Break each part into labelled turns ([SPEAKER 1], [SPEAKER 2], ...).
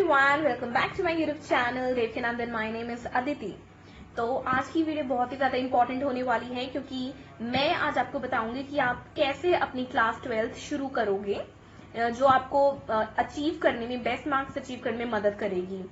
[SPEAKER 1] everyone, welcome back to my YouTube channel Devkinandan. My name is Aditi. तो आज की video बहुत ही ज्यादा इंपॉर्टेंट होने वाली है क्योंकि मैं आज आपको बताऊंगी कि आप कैसे अपनी क्लास 12th शुरू करोगे जो आपको अचीव करने में, बेस्ट मार्क्स अचीव करने में मदद करेगी।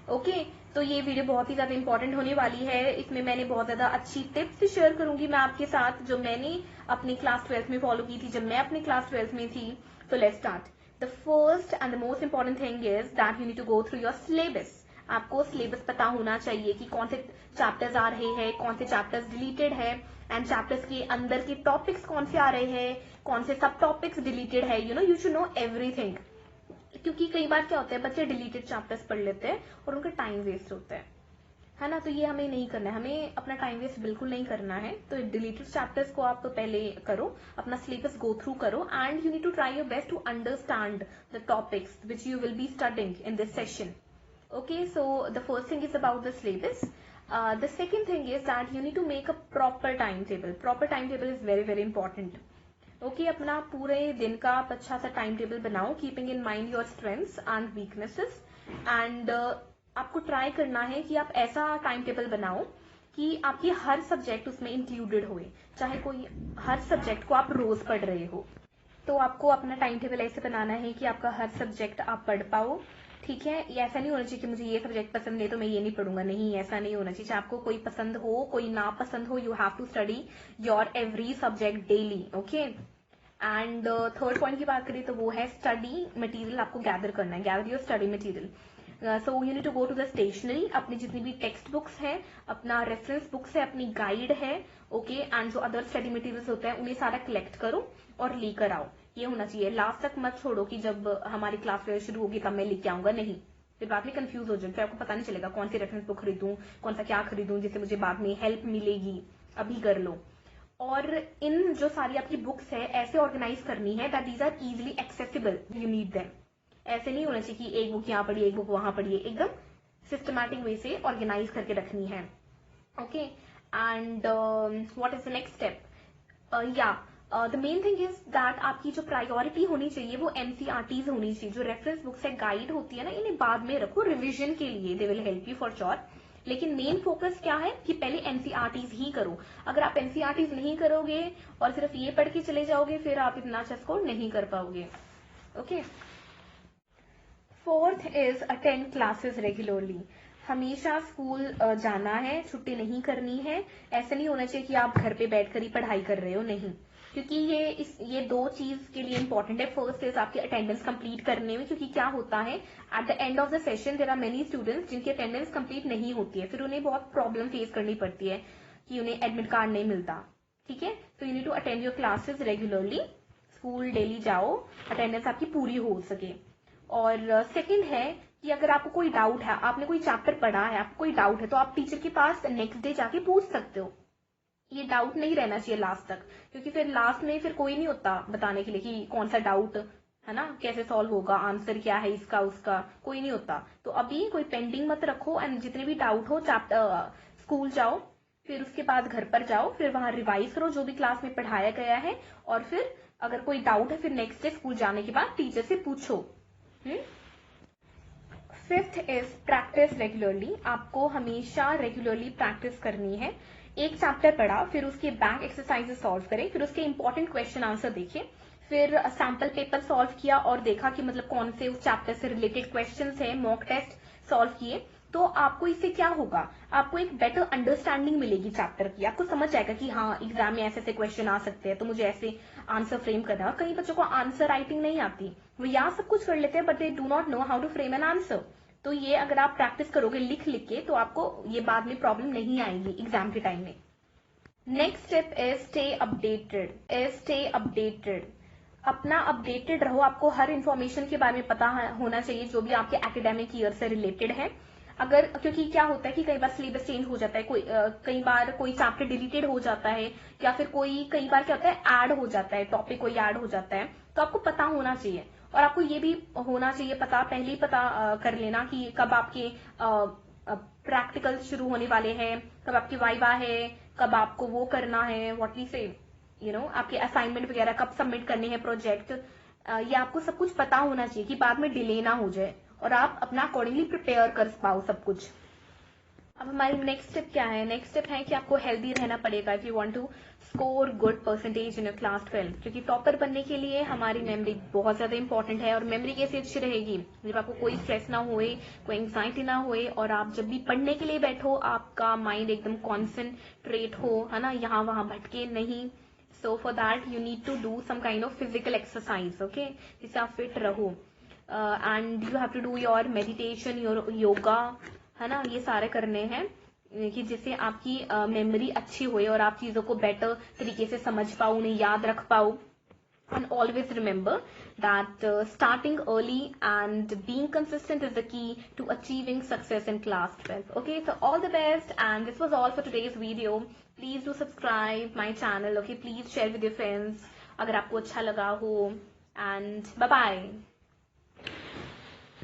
[SPEAKER 1] ओके, तो ये वीडियो बहुत ही ज्यादा इंपॉर्टेंट होने वाली है। इसमें मैंने बहुत ज्यादा अच्छी टिप्स शेयर करूंगी मैं आपके साथ जो मैंने अपनी क्लास 12th में फॉलो की थी जब मैं अपनी क्लास 12th में थी। तो let's start. The first and the most important thing is that you need to go through your syllabus. आपको सिलेबस पता होना चाहिए कि कौन से चैप्टर्स आ रहे हैं, कौन से चैप्टर्स डिलीटेड है, एंड चैप्टर्स के अंदर के टॉपिक्स कौन से आ रहे हैं, कौन से सब टॉपिक्स डिलीटेड है। You should know everything. क्योंकि कई बार क्या होता है, बच्चे डिलीटेड चैप्टर्स पढ़ लेते हैं और उनका टाइम वेस्ट होता है ना। तो ये हमें नहीं करना है, हमें अपना टाइम वेस्ट बिल्कुल नहीं करना है। तो डिलीटेड चैप्टर्स को आप पहले करो, अपना सिलेबस गो थ्रू करो, and you need to try your best to understand the topics which you will be studying in this session. Okay, so the first thing is about the syllabus. The second thing is that you need to make a proper timetable. Proper timetable is very very important. Okay, अपना पूरे दिन का आप अच्छा सा time table बनाओ, keeping in mind your strengths and weaknesses. And आपको try करना है कि आप ऐसा टाइम टेबल बनाओ कि आपकी हर सब्जेक्ट उसमें इंक्लूडेड होए, चाहे कोई हर सब्जेक्ट को आप रोज पढ़ रहे हो। तो आपको अपना टाइम टेबल ऐसे बनाना है कि आपका हर सब्जेक्ट आप पढ़ पाओ। ठीक है, ये ऐसा नहीं होना चाहिए कि मुझे ये सब्जेक्ट पसंद है तो मैं ये नहीं पढ़ूंगा, नहीं, ऐसा नहीं होना चाहिए। आपको कोई पसंद हो कोई ना पसंद हो, you have to study your every subject daily. Okay, and third point की बात करें तो वो है स्टडी मटेरियल। आपको गैदर करना है, gather your study material. So you need to go to the stationery, अपनी जितनी भी टेक्स्ट बुक्स है, अपना रेफरेंस बुक्स है, अपनी गाइड है, ओके, एंड जो अदर स्टडी मटेरियल्स होते हैं उन्हें सारा कलेक्ट करो और लेकर आओ। ये होना चाहिए। लास्ट तक मत छोड़ो कि जब हमारी क्लास शुरू होगी तब मैं लेके आऊंगा, नहीं, फिर बाद में कंफ्यूज हो जाए, फिर आपको पता नहीं चलेगा कौन सी रेफरेंस बुक खरीदूं, कौन सा क्या खरीदूं जिससे मुझे बाद में हेल्प मिलेगी। अभी कर लो। और इन जो सारी आपकी बुक्स है ऐसे ऑर्गेनाइज करनी है that these are easily accessible, you need them. ऐसे नहीं होना चाहिए कि एक बुक यहाँ पढ़िए एक बुक वहां पढ़िए, एकदम सिस्टमैटिक वे से ऑर्गेनाइज करके रखनी है। Okay, and what is the next step? The main thing is that आपकी जो प्रायोरिटी होनी चाहिए वो एनसीईआरटीज होनी चाहिए। जो रेफरेंस बुक्स है, गाइड होती है ना, इन्हें बाद में रखो रिविजन के लिए, they will help you for sure. लेकिन मेन फोकस क्या है कि पहले एनसीईआरटीज ही करो। अगर आप एनसीईआरटीज नहीं करोगे और सिर्फ ये पढ़ के चले जाओगे फिर आप इतना अच्छा स्कोर नहीं कर पाओगे। Okay, fourth is attend classes regularly. हमेशा स्कूल जाना है, छुट्टी नहीं करनी है। ऐसा नहीं होना चाहिए कि आप घर पे बैठकर ही पढ़ाई कर रहे हो, नहीं, क्योंकि ये दो चीज के लिए इंपॉर्टेंट है। फर्स्ट इज आपकी अटेंडेंस कंप्लीट करने में, क्योंकि क्या होता है at the end of the session there are many students जिनकी अटेंडेंस कंप्लीट नहीं होती है, फिर उन्हें बहुत प्रॉब्लम फेस करनी पड़ती है कि उन्हें एडमिट कार्ड नहीं मिलता। ठीक है, तो you need to attend your classes regularly, school daily जाओ, अटेंडेंस आपकी पूरी हो सके। और सेकंड है कि अगर आपको कोई डाउट है, आपने कोई चैप्टर पढ़ा है, आपको कोई डाउट है, तो आप टीचर के पास नेक्स्ट डे जाके पूछ सकते हो। ये डाउट नहीं रहना चाहिए लास्ट तक, क्योंकि फिर लास्ट में फिर कोई नहीं होता बताने के लिए कि कौन सा डाउट है ना, कैसे सॉल्व होगा, आंसर क्या है इसका उसका, कोई नहीं होता। तो अभी कोई पेंडिंग मत रखो, एंड जितने भी डाउट हो चैप्टर स्कूल जाओ, फिर उसके बाद घर पर जाओ, फिर वहां रिवाइज करो जो भी क्लास में पढ़ाया गया है, और फिर अगर कोई डाउट है फिर नेक्स्ट डे स्कूल जाने के बाद टीचर से पूछो। Fifth is practice regularly. आपको हमेशा रेगुलरली प्रैक्टिस करनी है। एक चैप्टर पढ़ा, फिर उसके बैक एक्सरसाइजेस सॉल्व करें, फिर उसके इंपॉर्टेंट क्वेश्चन आंसर देखे, फिर सैम्पल पेपर सॉल्व किया और देखा कि मतलब कौन से उस चैप्टर से रिलेटेड क्वेश्चंस है, मॉक टेस्ट सॉल्व किए। तो आपको इससे क्या होगा, आपको एक बेटर अंडरस्टैंडिंग मिलेगी चैप्टर की। आपको समझ आएगा कि हाँ, एग्जाम में ऐसे ऐसे क्वेश्चन आ सकते हैं तो मुझे ऐसे आंसर फ्रेम करना है। कई बच्चों को आंसर राइटिंग नहीं आती, वो यहाँ सब कुछ कर लेते हैं but they do not know how to frame an answer. तो ये अगर आप प्रैक्टिस करोगे लिख लिख के तो आपको ये बाद में प्रॉब्लम नहीं आएगी एग्जाम के टाइम में। Next step is stay updated. अपना अपडेटेड रहो, आपको हर इंफॉर्मेशन के बारे में पता होना चाहिए जो भी आपके एकेडमिक ईयर से रिलेटेड है। अगर क्योंकि क्या होता है कि कई बार सिलेबस चेंज हो जाता है, कई बार कोई चैप्टर डिलीटेड हो जाता है, या फिर कई बार क्या होता है ऐड हो जाता है, टॉपिक कोई ऐड हो जाता है, तो आपको पता होना चाहिए। और आपको ये भी होना चाहिए पता, पहले ही पता कर लेना कि कब आपके प्रैक्टिकल शुरू होने वाले हैं, कब आपकी वाइवा है, कब आपको वो करना है, व्हाट वी से आपके असाइनमेंट वगैरह कब सबमिट करने हैं, प्रोजेक्ट। ये आपको सब कुछ पता होना चाहिए कि बाद में डिले ना हो जाए। और आप अपना अकॉर्डिंगली प्रिपेयर कर पाओ सब कुछ। अब हमारी नेक्स्ट स्टेप क्या है? नेक्स्ट स्टेप है कि आपको हेल्दी रहना पड़ेगा if you want to score good percentage in your class 12, क्योंकि टॉपर बनने के लिए हमारी मेमोरी बहुत ज्यादा इंपॉर्टेंट है। और मेमोरी कैसे अच्छी रहेगी? जब आपको कोई स्ट्रेस ना होए, कोई एंग्जाइटी ना होए, और आप जब भी पढ़ने के लिए बैठो आपका माइंड एकदम कॉन्सेंट्रेट हो, है ना, यहाँ वहां भटके नहीं। So for that you need to do some kind of physical exercise, okay, जिससे आप फिट रहो। And you have to do your meditation, your yoga, है ना, ये सारे करने हैं कि जिससे आपकी मेमोरी अच्छी होए और आप चीजों को बेटर तरीके से समझ पाओ, उन्हें याद रख पाओ। And always remember that starting early and being consistent is the key to achieving success in class 12. Okay, so all the best, and this was all for today's video. Please do subscribe my channel. Okay, please share with your friends अगर आपको अच्छा लगा हो, and bye bye.